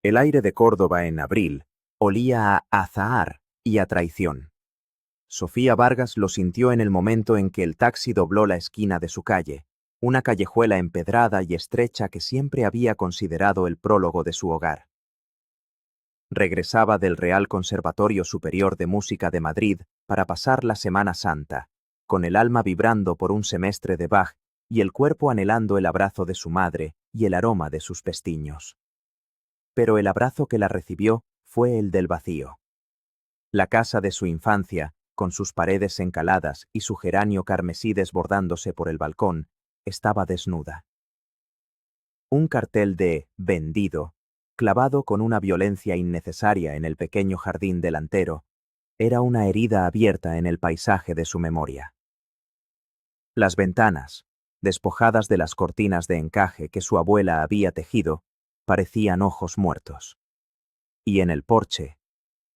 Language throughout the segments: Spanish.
El aire de Córdoba en abril olía a azahar y a traición. Sofía Vargas lo sintió en el momento en que el taxi dobló la esquina de su calle, una callejuela empedrada y estrecha que siempre había considerado el prólogo de su hogar. Regresaba del Real Conservatorio Superior de Música de Madrid para pasar la Semana Santa, con el alma vibrando por un semestre de Bach y el cuerpo anhelando el abrazo de su madre y el aroma de sus pestiños. Pero el abrazo que la recibió fue el del vacío. La casa de su infancia, con sus paredes encaladas y su geranio carmesí desbordándose por el balcón, estaba desnuda. Un cartel de «vendido», clavado con una violencia innecesaria en el pequeño jardín delantero, era una herida abierta en el paisaje de su memoria. Las ventanas, despojadas de las cortinas de encaje que su abuela había tejido, parecían ojos muertos. Y en el porche,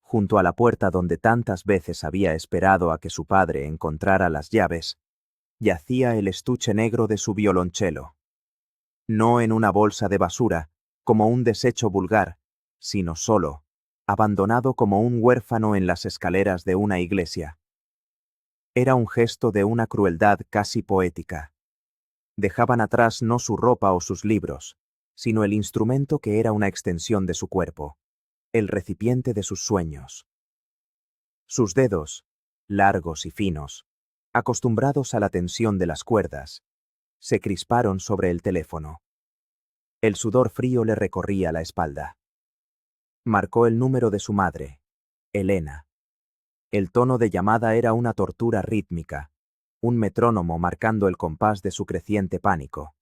junto a la puerta donde tantas veces había esperado a que su padre encontrara las llaves, yacía el estuche negro de su violonchelo. No en una bolsa de basura, como un desecho vulgar, sino solo, abandonado como un huérfano en las escaleras de una iglesia. Era un gesto de una crueldad casi poética. Dejaban atrás no su ropa o sus libros, sino el instrumento que era una extensión de su cuerpo, el recipiente de sus sueños. Sus dedos, largos y finos, acostumbrados a la tensión de las cuerdas, se crisparon sobre el teléfono. El sudor frío le recorría la espalda. Marcó el número de su madre, Elena. El tono de llamada era una tortura rítmica, un metrónomo marcando el compás de su creciente pánico.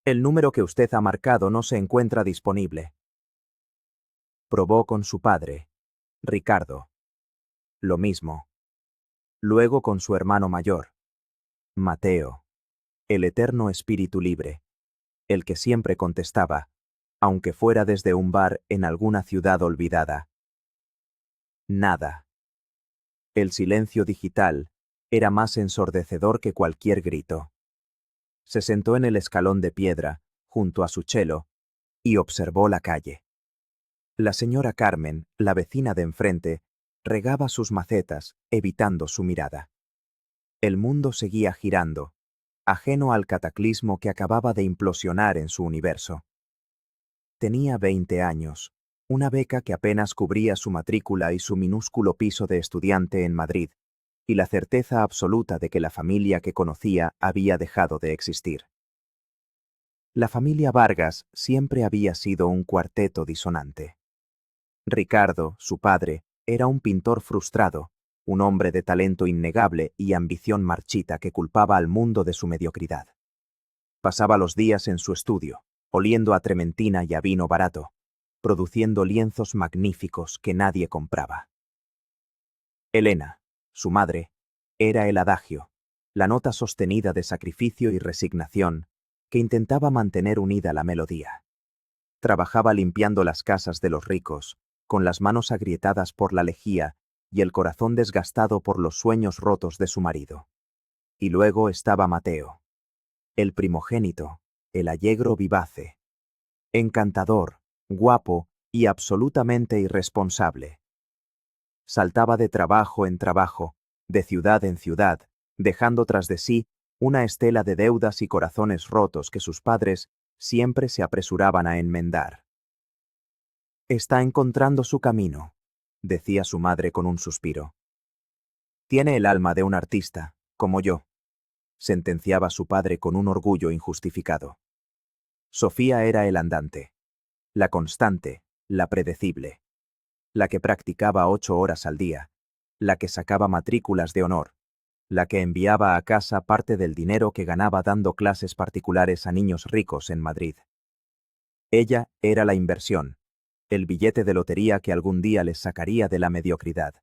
El número que usted ha marcado no se encuentra disponible. Probó con su padre, Ricardo. Lo mismo. Luego con su hermano mayor, Mateo, el eterno espíritu libre, el que siempre contestaba, aunque fuera desde un bar en alguna ciudad olvidada. Nada. El silencio digital era más ensordecedor que cualquier grito. Se sentó en el escalón de piedra, junto a su chelo, y observó la calle. La señora Carmen, la vecina de enfrente, regaba sus macetas, evitando su mirada. El mundo seguía girando, ajeno al cataclismo que acababa de implosionar en su universo. Tenía 20 años, una beca que apenas cubría su matrícula y su minúsculo piso de estudiante en Madrid, y la certeza absoluta de que la familia que conocía había dejado de existir. La familia Vargas siempre había sido un cuarteto disonante. Ricardo, su padre, era un pintor frustrado, un hombre de talento innegable y ambición marchita que culpaba al mundo de su mediocridad. Pasaba los días en su estudio, oliendo a trementina y a vino barato, produciendo lienzos magníficos que nadie compraba. Elena, su madre, era el adagio, la nota sostenida de sacrificio y resignación que intentaba mantener unida la melodía. Trabajaba limpiando las casas de los ricos, con las manos agrietadas por la lejía y el corazón desgastado por los sueños rotos de su marido. Y luego estaba Mateo, el primogénito, el allegro vivace, encantador, guapo y absolutamente irresponsable. Saltaba de trabajo en trabajo, de ciudad en ciudad, dejando tras de sí una estela de deudas y corazones rotos que sus padres siempre se apresuraban a enmendar. Está encontrando su camino, decía su madre con un suspiro. Tiene el alma de un artista, como yo, sentenciaba su padre con un orgullo injustificado. Sofía era el andante, la constante, la predecible, la que practicaba 8 horas al día, la que sacaba matrículas de honor, la que enviaba a casa parte del dinero que ganaba dando clases particulares a niños ricos en Madrid. Ella era la inversión, el billete de lotería que algún día les sacaría de la mediocridad.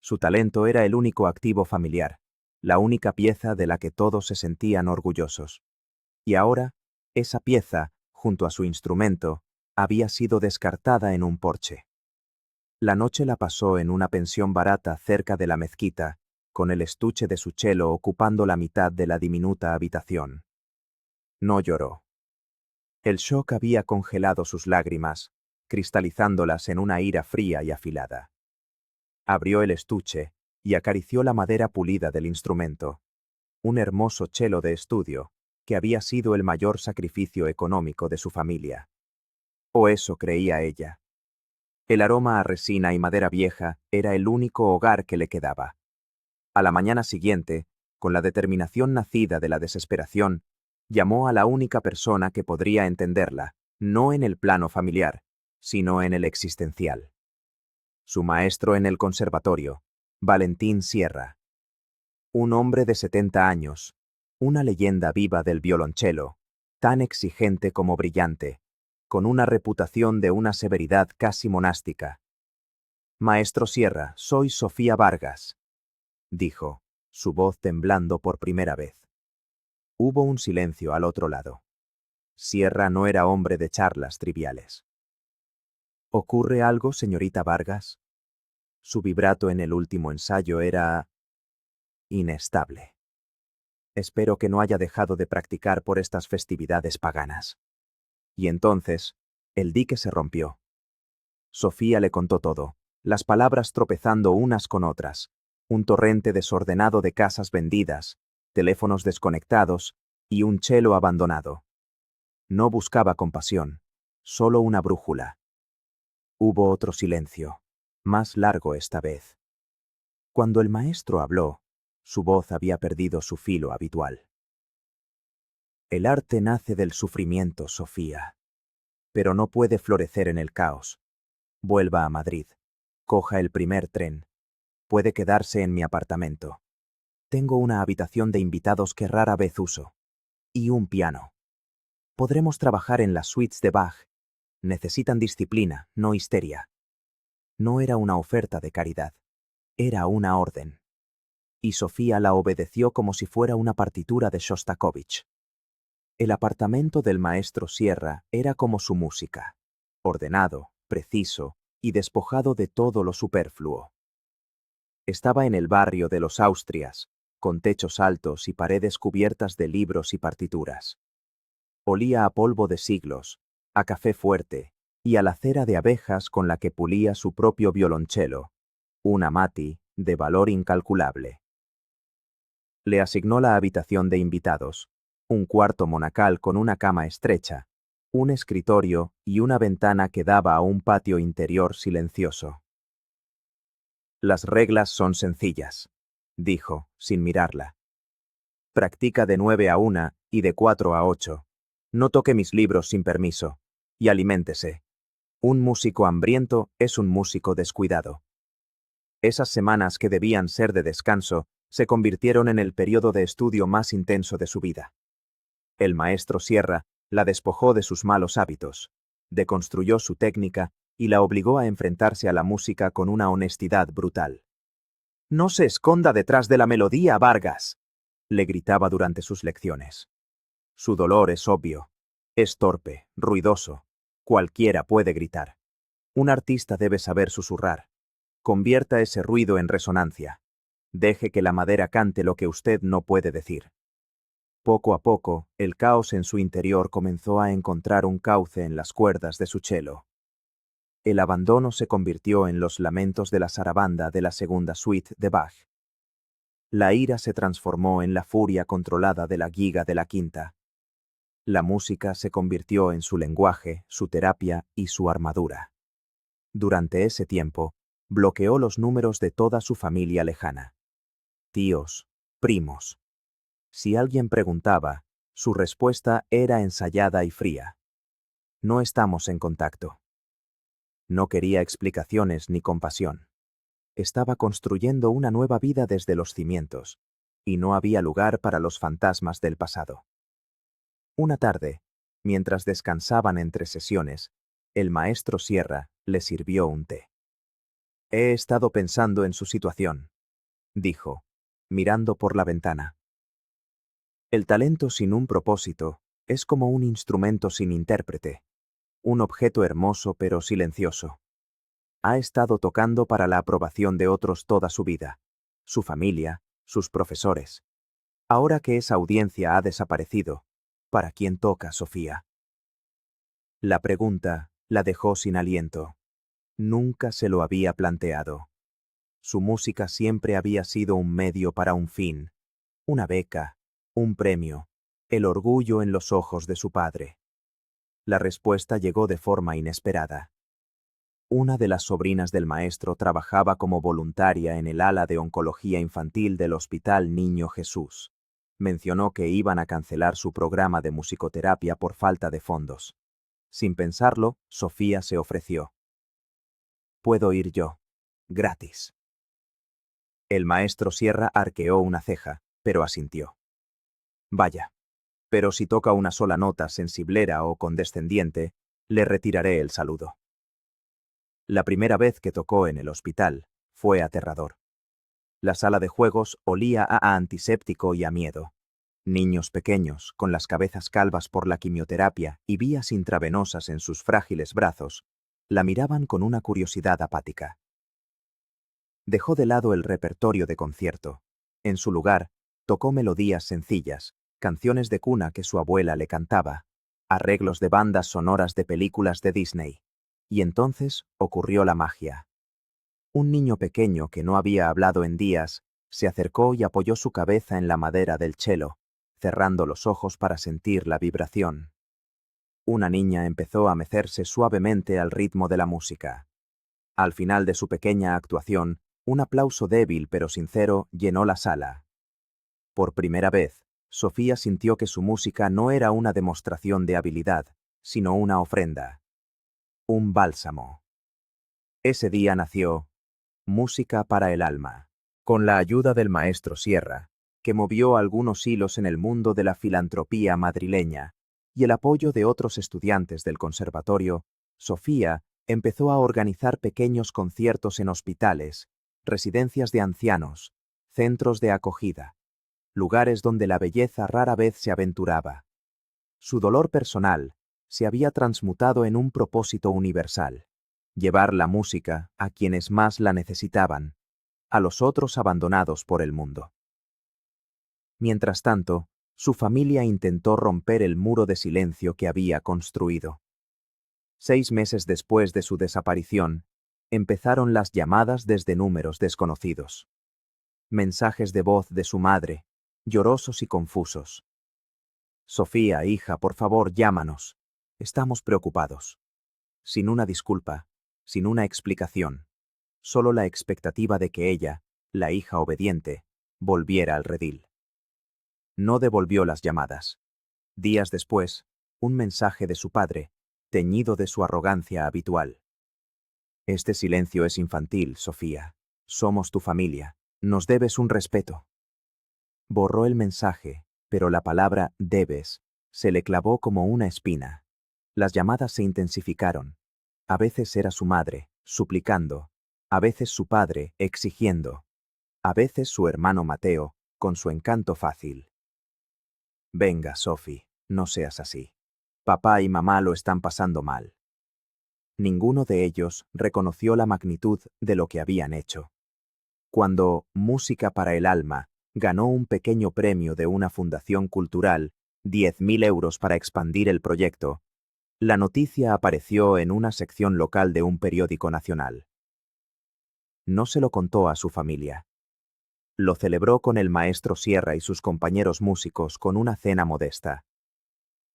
Su talento era el único activo familiar, la única pieza de la que todos se sentían orgullosos. Y ahora, esa pieza, junto a su instrumento, había sido descartada en un porche. La noche la pasó en una pensión barata cerca de la mezquita, con el estuche de su chelo ocupando la mitad de la diminuta habitación. No lloró. El shock había congelado sus lágrimas, cristalizándolas en una ira fría y afilada. Abrió el estuche y acarició la madera pulida del instrumento. Un hermoso cello de estudio, que había sido el mayor sacrificio económico de su familia. O eso creía ella. El aroma a resina y madera vieja era el único hogar que le quedaba. A la mañana siguiente, con la determinación nacida de la desesperación, llamó a la única persona que podría entenderla, no en el plano familiar, sino en el existencial. Su maestro en el conservatorio, Valentín Sierra. Un hombre de 70 años, una leyenda viva del violonchelo, tan exigente como brillante, con una reputación de una severidad casi monástica. Maestro Sierra, soy Sofía Vargas, dijo, su voz temblando por primera vez. Hubo un silencio al otro lado. Sierra no era hombre de charlas triviales. ¿Ocurre algo, señorita Vargas? Su vibrato en el último ensayo era inestable. Espero que no haya dejado de practicar por estas festividades paganas. Y entonces, el dique se rompió. Sofía le contó todo, las palabras tropezando unas con otras, un torrente desordenado de casas vendidas, teléfonos desconectados y un cello abandonado. No buscaba compasión, solo una brújula. Hubo otro silencio, más largo esta vez. Cuando el maestro habló, su voz había perdido su filo habitual. El arte nace del sufrimiento, Sofía, pero no puede florecer en el caos. Vuelva a Madrid, coja el primer tren. Puede quedarse en mi apartamento. Tengo una habitación de invitados que rara vez uso. Y un piano. Podremos trabajar en las suites de Bach. Necesitan disciplina, no histeria. No era una oferta de caridad. Era una orden. Y Sofía la obedeció como si fuera una partitura de Shostakovich. El apartamento del maestro Sierra era como su música. Ordenado, preciso y despojado de todo lo superfluo. Estaba en el barrio de los Austrias, con techos altos y paredes cubiertas de libros y partituras. Olía a polvo de siglos, a café fuerte y a la cera de abejas con la que pulía su propio violonchelo, un Amati de valor incalculable. Le asignó la habitación de invitados, un cuarto monacal con una cama estrecha, un escritorio y una ventana que daba a un patio interior silencioso. Las reglas son sencillas, dijo, sin mirarla. Practica de 9 a 1 y de 4 a 8. No toque mis libros sin permiso. Y aliméntese. Un músico hambriento es un músico descuidado. Esas semanas que debían ser de descanso se convirtieron en el periodo de estudio más intenso de su vida. El maestro Sierra la despojó de sus malos hábitos, deconstruyó su técnica y la obligó a enfrentarse a la música con una honestidad brutal. «No se esconda detrás de la melodía, Vargas», le gritaba durante sus lecciones. Su dolor es obvio. Es torpe, ruidoso. Cualquiera puede gritar. Un artista debe saber susurrar. Convierta ese ruido en resonancia. Deje que la madera cante lo que usted no puede decir. Poco a poco, el caos en su interior comenzó a encontrar un cauce en las cuerdas de su cello. El abandono se convirtió en los lamentos de la sarabanda de la segunda suite de Bach. La ira se transformó en la furia controlada de la giga de la quinta. La música se convirtió en su lenguaje, su terapia y su armadura. Durante ese tiempo, bloqueó los números de toda su familia lejana. Tíos, primos. Si alguien preguntaba, su respuesta era ensayada y fría. No estamos en contacto. No quería explicaciones ni compasión. Estaba construyendo una nueva vida desde los cimientos, y no había lugar para los fantasmas del pasado. Una tarde, mientras descansaban entre sesiones, el maestro Sierra le sirvió un té. «He estado pensando en su situación», dijo, mirando por la ventana. «El talento sin un propósito es como un instrumento sin intérprete, un objeto hermoso pero silencioso. Ha estado tocando para la aprobación de otros toda su vida, su familia, sus profesores. Ahora que esa audiencia ha desaparecido, ¿para quién toca, Sofía?» La pregunta, La dejó sin aliento. Nunca se lo había planteado. Su música siempre había sido un medio para un fin, una beca, un premio, el orgullo en los ojos de su padre. La respuesta llegó de forma inesperada. Una de las sobrinas del maestro trabajaba como voluntaria en el ala de oncología infantil del Hospital Niño Jesús. Mencionó que iban a cancelar su programa de musicoterapia por falta de fondos. Sin pensarlo, Sofía se ofreció. «Puedo ir yo. Gratis». El maestro Sierra arqueó una ceja, pero asintió. «Vaya. Pero si toca una sola nota sensiblera o condescendiente, le retiraré el saludo». La primera vez que tocó en el hospital fue aterrador. La sala de juegos olía a antiséptico y a miedo. Niños pequeños, con las cabezas calvas por la quimioterapia y vías intravenosas en sus frágiles brazos, la miraban con una curiosidad apática. Dejó de lado el repertorio de concierto. En su lugar, tocó melodías sencillas, canciones de cuna que su abuela le cantaba, arreglos de bandas sonoras de películas de Disney. Y entonces ocurrió la magia. Un niño pequeño que no había hablado en días se acercó y apoyó su cabeza en la madera del cello, cerrando los ojos para sentir la vibración. Una niña empezó a mecerse suavemente al ritmo de la música. Al final de su pequeña actuación, un aplauso débil pero sincero llenó la sala. Por primera vez, Sofía sintió que su música no era una demostración de habilidad, sino una ofrenda. Un bálsamo. Ese día nació Música para el Alma, con la ayuda del maestro Sierra, que movió algunos hilos en el mundo de la filantropía madrileña, y el apoyo de otros estudiantes del conservatorio. Sofía empezó a organizar pequeños conciertos en hospitales, residencias de ancianos, centros de acogida, lugares donde la belleza rara vez se aventuraba. Su dolor personal se había transmutado en un propósito universal: llevar la música a quienes más la necesitaban, a los otros abandonados por el mundo. Mientras tanto, su familia intentó romper el muro de silencio que había construido. 6 meses después de su desaparición, empezaron las llamadas desde números desconocidos. Mensajes de voz de su madre, llorosos y confusos. «Sofía, hija, por favor, llámanos. Estamos preocupados». Sin una disculpa, sin una explicación, solo la expectativa de que ella, la hija obediente, volviera al redil. No devolvió las llamadas. Días después, un mensaje de su padre, teñido de su arrogancia habitual. «Este silencio es infantil, Sofía. Somos tu familia. Nos debes un respeto». Borró el mensaje, pero la palabra «debes» se le clavó como una espina. Las llamadas se intensificaron. A veces era su madre, suplicando, a veces su padre, exigiendo, a veces su hermano Mateo, con su encanto fácil. «Venga, Sophie, no seas así. Papá y mamá lo están pasando mal». Ninguno de ellos reconoció la magnitud de lo que habían hecho. Cuando Música para el Alma ganó un pequeño premio de una fundación cultural, 10.000 euros para expandir el proyecto, la noticia apareció en una sección local de un periódico nacional. No se lo contó a su familia. Lo celebró con el maestro Sierra y sus compañeros músicos con una cena modesta.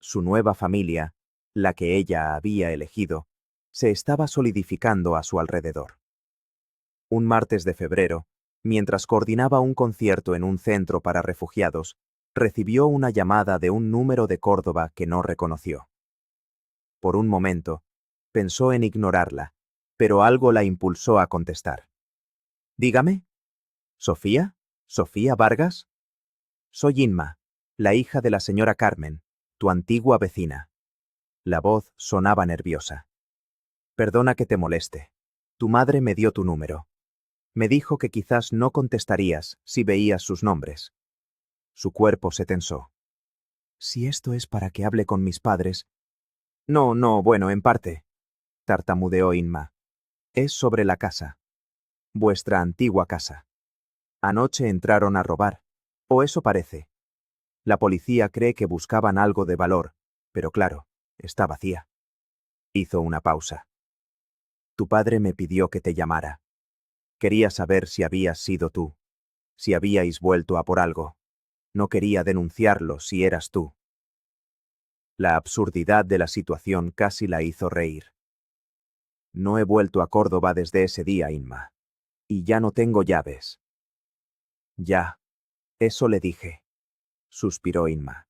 Su nueva familia, la que ella había elegido, se estaba solidificando a su alrededor. Un martes de febrero, mientras coordinaba un concierto en un centro para refugiados, recibió una llamada de un número de Córdoba que no reconoció. Por un momento, pensó en ignorarla, pero algo la impulsó a contestar. «Dígame. ¿Sofía? ¿Sofía Vargas? Soy Inma, la hija de la señora Carmen, tu antigua vecina». La voz sonaba nerviosa. «Perdona que te moleste. Tu madre me dio tu número. Me dijo que quizás no contestarías si veías sus nombres». Su cuerpo se tensó. «Si esto es para que hable con mis padres...» No, bueno, en parte», tartamudeó Inma. «Es sobre la casa. Vuestra antigua casa. Anoche entraron a robar. O eso parece. La policía cree que buscaban algo de valor, pero claro, está vacía». Hizo una pausa. Tu padre me pidió que te llamara. Quería saber si habías sido tú, si habíais vuelto a por algo. No quería denunciarlo si eras tú. La absurdidad de la situación casi la hizo reír. No he vuelto a Córdoba desde ese día, Inma. Y ya no tengo llaves. Ya. Eso le dije. Suspiró Inma.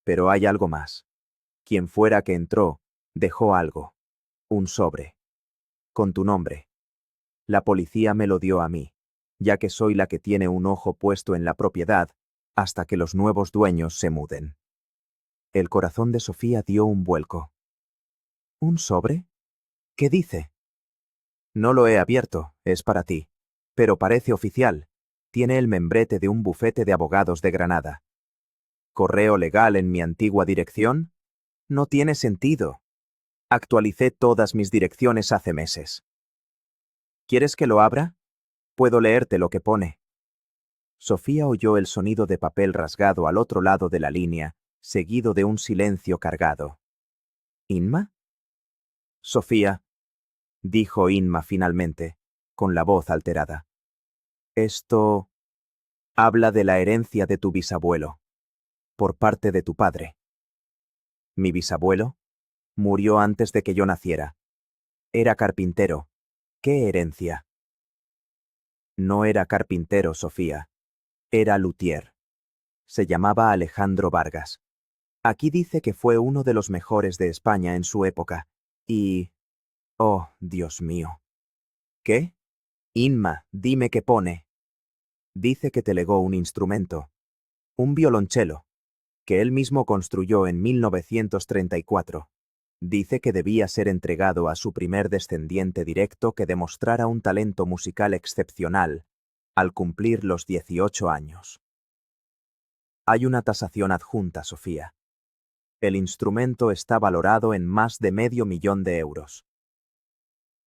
Pero hay algo más. Quien fuera que entró, dejó algo. Un sobre. Con tu nombre. La policía me lo dio a mí, ya que soy la que tiene un ojo puesto en la propiedad, hasta que los nuevos dueños se muden. El corazón de Sofía dio un vuelco. ¿Un sobre? ¿Qué dice? No lo he abierto, es para ti. Pero parece oficial. Tiene el membrete de un bufete de abogados de Granada. ¿Correo legal en mi antigua dirección? No tiene sentido. Actualicé todas mis direcciones hace meses. ¿Quieres que lo abra? Puedo leerte lo que pone. Sofía oyó el sonido de papel rasgado al otro lado de la línea, seguido de un silencio cargado. ¿Inma? Sofía, dijo Inma finalmente, con la voz alterada. Esto habla de la herencia de tu bisabuelo, por parte de tu padre. ¿Mi bisabuelo? Murió antes de que yo naciera. Era carpintero. ¿Qué herencia? No era carpintero, Sofía. Era luthier. Se llamaba Alejandro Vargas. Aquí dice que fue uno de los mejores de España en su época. Y... oh, Dios mío. ¿Qué? Inma, dime qué pone. Dice que te legó un instrumento. Un violonchelo, que él mismo construyó en 1934. Dice que debía ser entregado a su primer descendiente directo que demostrara un talento musical excepcional al cumplir los 18 años. Hay una tasación adjunta, Sofía. El instrumento está valorado en más de $500,000 de euros.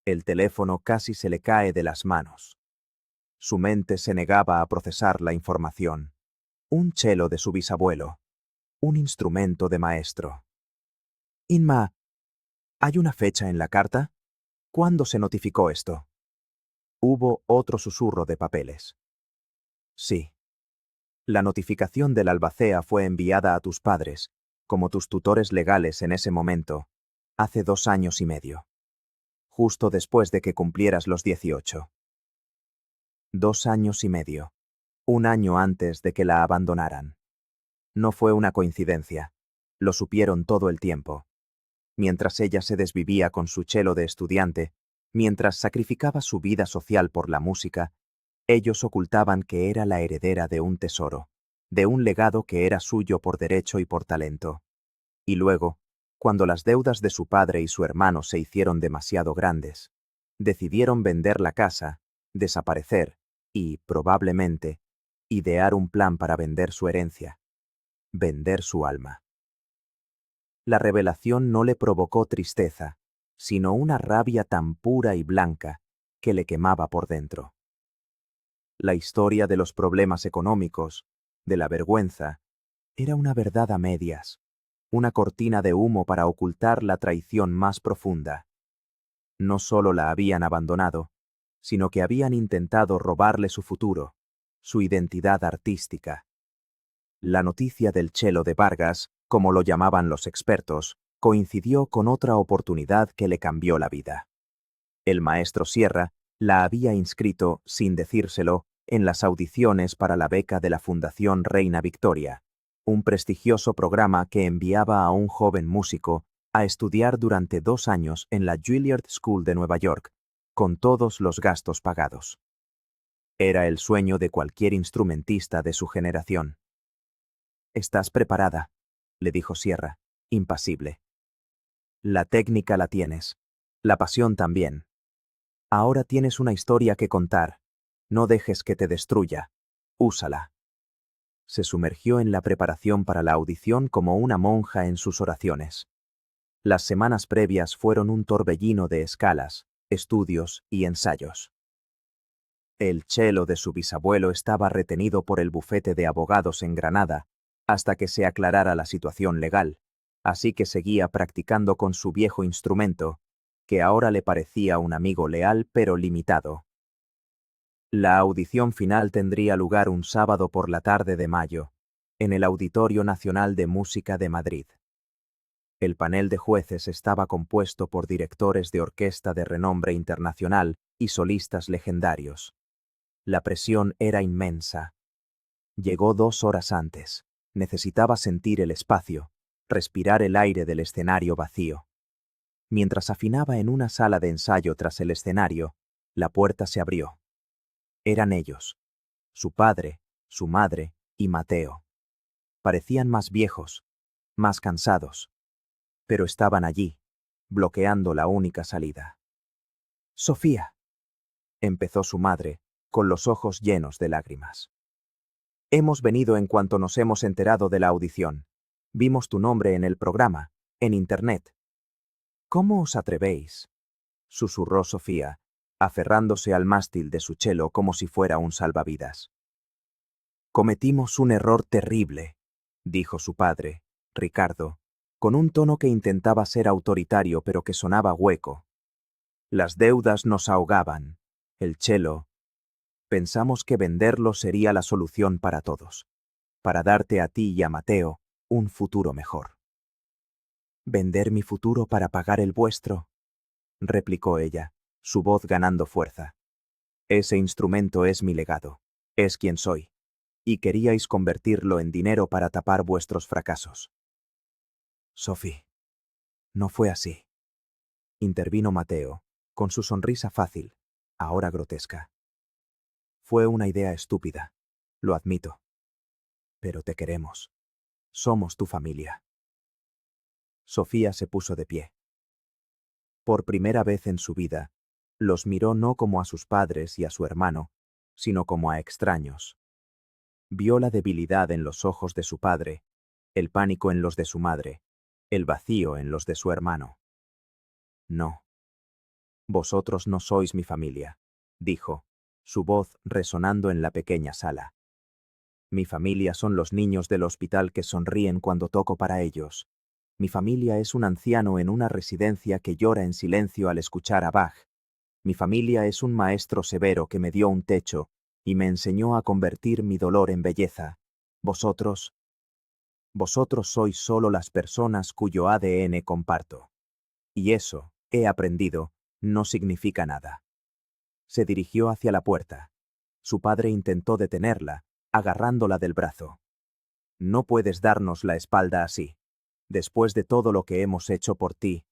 El teléfono casi se le cae de las manos. Su mente se negaba a procesar la información. Un cello de su bisabuelo. Un instrumento de maestro. Inma, ¿hay una fecha en la carta? ¿Cuándo se notificó esto? Hubo otro susurro de papeles. Sí. La notificación del albacea fue enviada a tus padres, como tus tutores legales en ese momento, hace 2 años y medio. Justo después de que cumplieras los 18. 2 años y medio. 1 año antes de que la abandonaran. No fue una coincidencia. Lo supieron todo el tiempo. Mientras ella se desvivía con su cello de estudiante, mientras sacrificaba su vida social por la música, ellos ocultaban que era la heredera de un tesoro, de un legado que era suyo por derecho y por talento. Y luego, cuando las deudas de su padre y su hermano se hicieron demasiado grandes, decidieron vender la casa, desaparecer y, probablemente, idear un plan para vender su herencia, vender su alma. La revelación no le provocó tristeza, sino una rabia tan pura y blanca que le quemaba por dentro. La historia de los problemas económicos, de la vergüenza, era una verdad a medias, una cortina de humo para ocultar la traición más profunda. No solo la habían abandonado, sino que habían intentado robarle su futuro, su identidad artística. La noticia del cello de Vargas, como lo llamaban los expertos, coincidió con otra oportunidad que le cambió la vida. El maestro Sierra la había inscrito, sin decírselo, en las audiciones para la beca de la Fundación Reina Victoria, un prestigioso programa que enviaba a un joven músico a estudiar durante 2 años en la Juilliard School de Nueva York, con todos los gastos pagados. Era el sueño de cualquier instrumentista de su generación. «¿Estás preparada?», le dijo Sierra, impasible. «La técnica la tienes. La pasión también. Ahora tienes una historia que contar. No dejes que te destruya. Úsala». Se sumergió en la preparación para la audición como una monja en sus oraciones. Las semanas previas fueron un torbellino de escalas, estudios y ensayos. El cello de su bisabuelo estaba retenido por el bufete de abogados en Granada, hasta que se aclarara la situación legal, así que seguía practicando con su viejo instrumento, que ahora le parecía un amigo leal pero limitado. La audición final tendría lugar un sábado por la tarde de mayo, en el Auditorio Nacional de Música de Madrid. El panel de jueces estaba compuesto por directores de orquesta de renombre internacional y solistas legendarios. La presión era inmensa. Llegó 2 horas antes. Necesitaba sentir el espacio, respirar el aire del escenario vacío. Mientras afinaba en una sala de ensayo tras el escenario, la puerta se abrió. Eran ellos, su padre, su madre y Mateo. Parecían más viejos, más cansados, pero estaban allí, bloqueando la única salida. «Sofía», empezó su madre, con los ojos llenos de lágrimas. «Hemos venido en cuanto nos hemos enterado de la audición. Vimos tu nombre en el programa, en Internet». «¿Cómo os atrevéis?», susurró Sofía, aferrándose al mástil de su chelo como si fuera un salvavidas. «Cometimos un error terrible», dijo su padre, Ricardo, con un tono que intentaba ser autoritario pero que sonaba hueco. «Las deudas nos ahogaban. El chelo. Pensamos que venderlo sería la solución para todos, para darte a ti y a Mateo un futuro mejor». «¿Vender mi futuro para pagar el vuestro?», replicó ella, su voz ganando fuerza. «Ese instrumento es mi legado, es quien soy, y queríais convertirlo en dinero para tapar vuestros fracasos». «Sophie, no fue así», intervino Mateo, con su sonrisa fácil, ahora grotesca. «Fue una idea estúpida, lo admito. Pero te queremos. Somos tu familia». Sofía se puso de pie. Por primera vez en su vida, los miró no como a sus padres y a su hermano, sino como a extraños. Vio la debilidad en los ojos de su padre, el pánico en los de su madre, el vacío en los de su hermano. «No. Vosotros no sois mi familia», dijo, su voz resonando en la pequeña sala. «Mi familia son los niños del hospital que sonríen cuando toco para ellos. Mi familia es un anciano en una residencia que llora en silencio al escuchar a Bach. Mi familia es un maestro severo que me dio un techo y me enseñó a convertir mi dolor en belleza. Vosotros sois solo las personas cuyo ADN comparto. Y eso, he aprendido, no significa nada». Se dirigió hacia la puerta. Su padre intentó detenerla, agarrándola del brazo. «No puedes darnos la espalda así. Después de todo lo que hemos hecho por ti».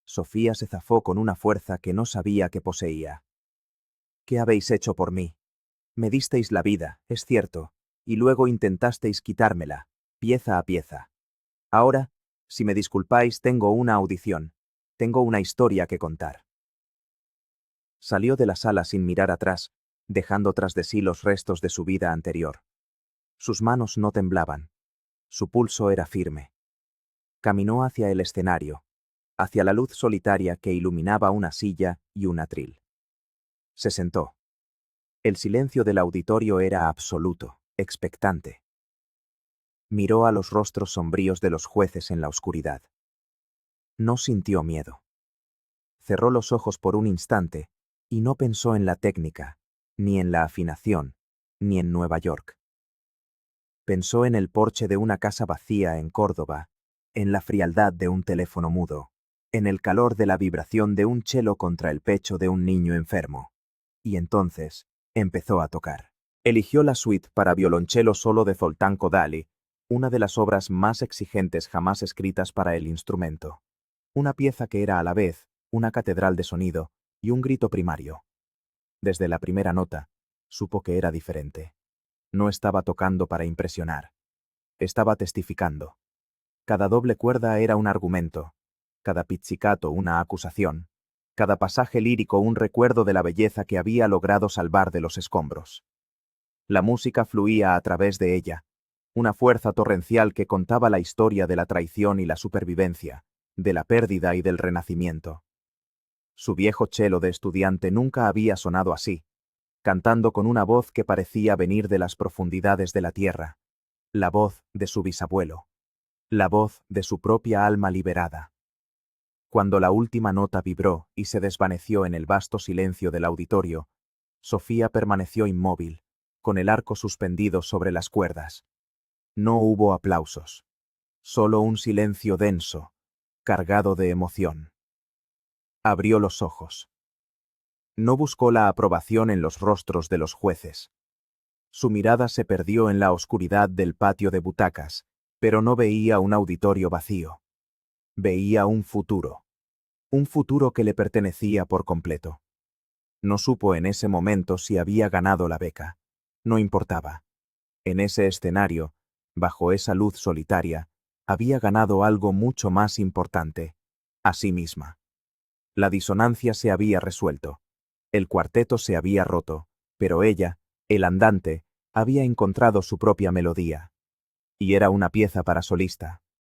Sofía se zafó con una fuerza que no sabía que poseía. «¿Qué habéis hecho por mí? Me disteis la vida, es cierto, y luego intentasteis quitármela, pieza a pieza. Ahora, si me disculpáis, tengo una audición, tengo una historia que contar». Salió de la sala sin mirar atrás, dejando tras de sí los restos de su vida anterior. Sus manos no temblaban. Su pulso era firme. Caminó hacia el escenario, hacia la luz solitaria que iluminaba una silla y un atril. Se sentó. El silencio del auditorio era absoluto, expectante. Miró a los rostros sombríos de los jueces en la oscuridad. No sintió miedo. Cerró los ojos por un instante y no pensó en la técnica, ni en la afinación, ni en Nueva York. Pensó en el porche de una casa vacía en Córdoba, en la frialdad de un teléfono mudo, en el calor de la vibración de un chelo contra el pecho de un niño enfermo. Y entonces empezó a tocar. Eligió la suite para violonchelo solo de Zoltán Kodály, una de las obras más exigentes jamás escritas para el instrumento. Una pieza que era a la vez una catedral de sonido y un grito primario. Desde la primera nota, supo que era diferente. No estaba tocando para impresionar. Estaba testificando. Cada doble cuerda era un argumento, cada pizzicato una acusación, cada pasaje lírico un recuerdo de la belleza que había logrado salvar de los escombros. La música fluía a través de ella, una fuerza torrencial que contaba la historia de la traición y la supervivencia, de la pérdida y del renacimiento. Su viejo chelo de estudiante nunca había sonado así, cantando con una voz que parecía venir de las profundidades de la tierra, La voz de su bisabuelo. La voz de su propia alma liberada. Cuando la última nota vibró y se desvaneció en el vasto silencio del auditorio, Sofía permaneció inmóvil, con el arco suspendido sobre las cuerdas. No hubo aplausos. Solo un silencio denso, cargado de emoción. Abrió los ojos. No buscó la aprobación en los rostros de los jueces. Su mirada se perdió en la oscuridad del patio de butacas, pero no veía un auditorio vacío. Veía un futuro que le pertenecía por completo. No supo en ese momento si había ganado la beca. No importaba. En ese escenario, bajo esa luz solitaria, había ganado algo mucho más importante, a sí misma. La disonancia se había resuelto. El cuarteto se había roto, pero ella, el andante, había encontrado su propia melodía. Y era una pieza para solista.